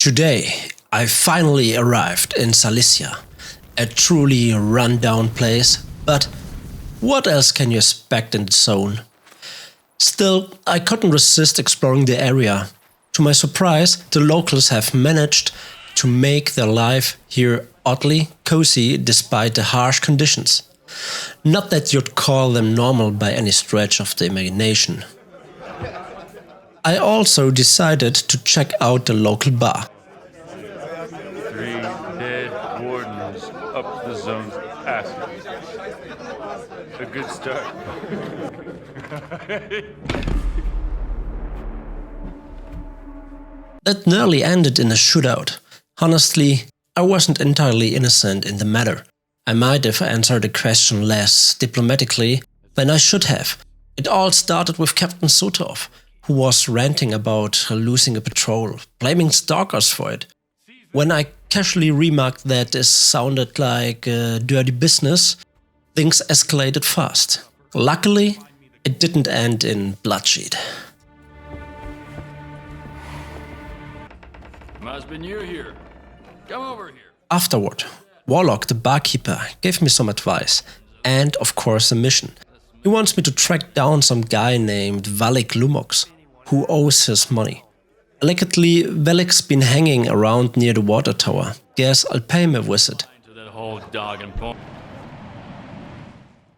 Today, I finally arrived in Zalissya, a truly run-down place, but what else can you expect in the zone? Still, I couldn't resist exploring the area. To my surprise, the locals have managed to make their life here oddly cozy despite the harsh conditions. Not that you'd call them normal by any stretch of the imagination. I also decided to check out the local bar. 3 dead wardens up the zone's passage. A good start. That nearly ended in a shootout. Honestly, I wasn't entirely innocent in the matter. I might have answered the question less diplomatically than I should have. It all started with Captain Sotov, who was ranting about losing a patrol, blaming stalkers for it. When I casually remarked that this sounded like dirty business, things escalated fast. Luckily, it didn't end in bloodshed. Must be new here. Come over here. Afterward, Warlock, the barkeeper, gave me some advice and, of course, a mission. He wants me to track down some guy named Valik Lumox, who owes his money. Allegedly, Valik's been hanging around near the water tower. Guess I'll pay him a visit. To that whole dog and pony.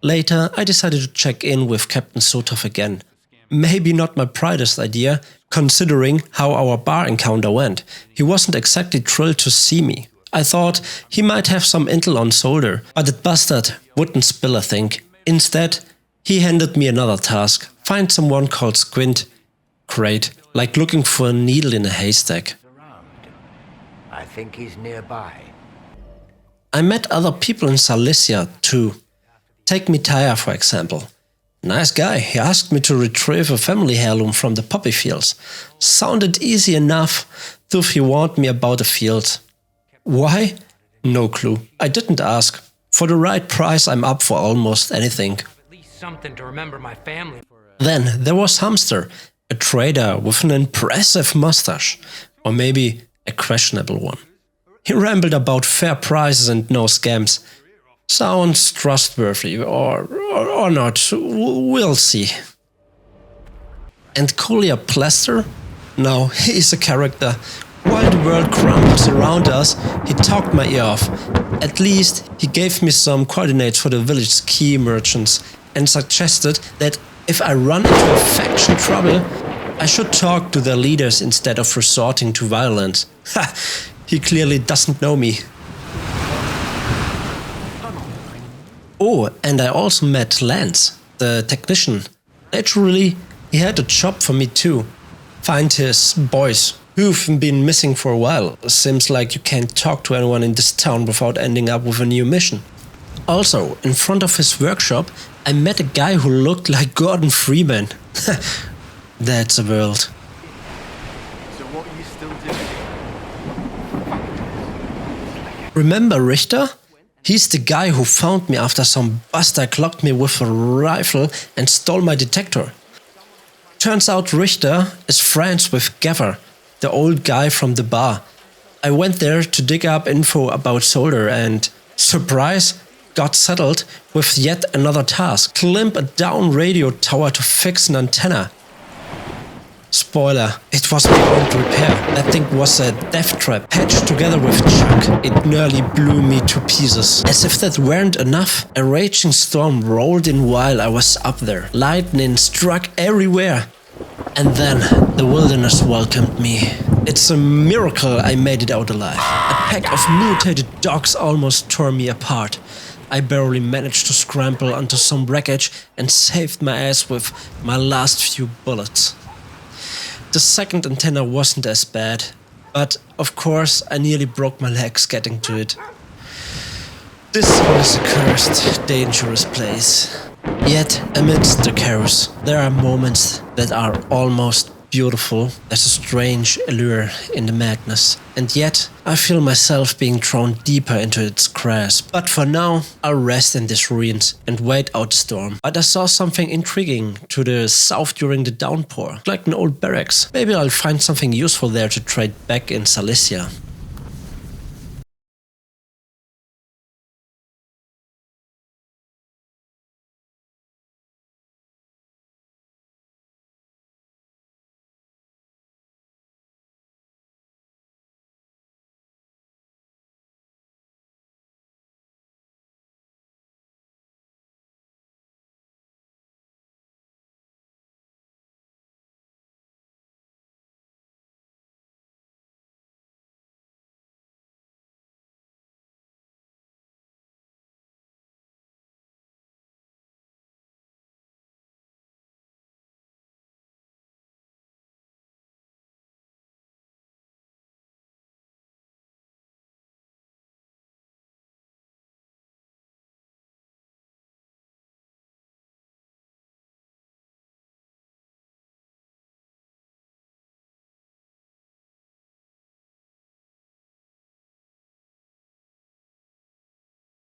Later, I decided to check in with Captain Sotov again. Maybe not my brightest idea, considering how our bar encounter went. He wasn't exactly thrilled to see me. I thought he might have some intel on Solder, but that bastard wouldn't spill a thing. Instead, he handed me another task: find someone called Squint. Great, like looking for a needle in a haystack. I think he's nearby. I met other people in Zalissya too. Take Mitaya, for example. Nice guy, he asked me to retrieve a family heirloom from the poppy fields. Sounded easy enough, though he warned me about the field. Why? No clue. I didn't ask. For the right price, I'm up for almost anything. At least something to remember my family for. Then there was Hamster, a trader with an impressive mustache. Or maybe a questionable one. He rambled about fair prices and no scams. Sounds trustworthy, or not, we'll see. And Collier Plaster? No, he's a character. While the world crumbles around us, he talked my ear off. At least, he gave me some coordinates for the village's key merchants and suggested that if I run into faction trouble, I should talk to their leaders instead of resorting to violence. Ha! He clearly doesn't know me. Oh, and I also met Lance, the technician. Naturally, he had a job for me too. Find his boys, who've been missing for a while. Seems like you can't talk to anyone in this town without ending up with a new mission. Also, in front of his workshop, I met a guy who looked like Gordon Freeman. That's a world. So what are you still doing? Remember Richter? He's the guy who found me after some bastard clocked me with a rifle and stole my detector. Turns out Richter is friends with Gaffer, the old guy from the bar. I went there to dig up info about Solder and, surprise, got settled with yet another task: climb a down radio tower to fix an antenna. Spoiler, it was beyond repair. That thing was a death trap patched together with Chuck. It nearly blew me to pieces. As if that weren't enough, a raging storm rolled in while I was up there. Lightning struck everywhere. And then the wilderness welcomed me. It's a miracle I made it out alive. A pack of mutated dogs almost tore me apart. I barely managed to scramble onto some wreckage and saved my ass with my last few bullets. The second antenna wasn't as bad, but of course I nearly broke my legs getting to it. This is a cursed, dangerous place. Yet, amidst the chaos, there are moments that are almost beautiful, there's a strange allure in the madness. And yet, I feel myself being drawn deeper into its grasp. But for now, I'll rest in these ruins and wait out the storm. But I saw something intriguing to the south during the downpour, like an old barracks. Maybe I'll find something useful there to trade back in Zalissya.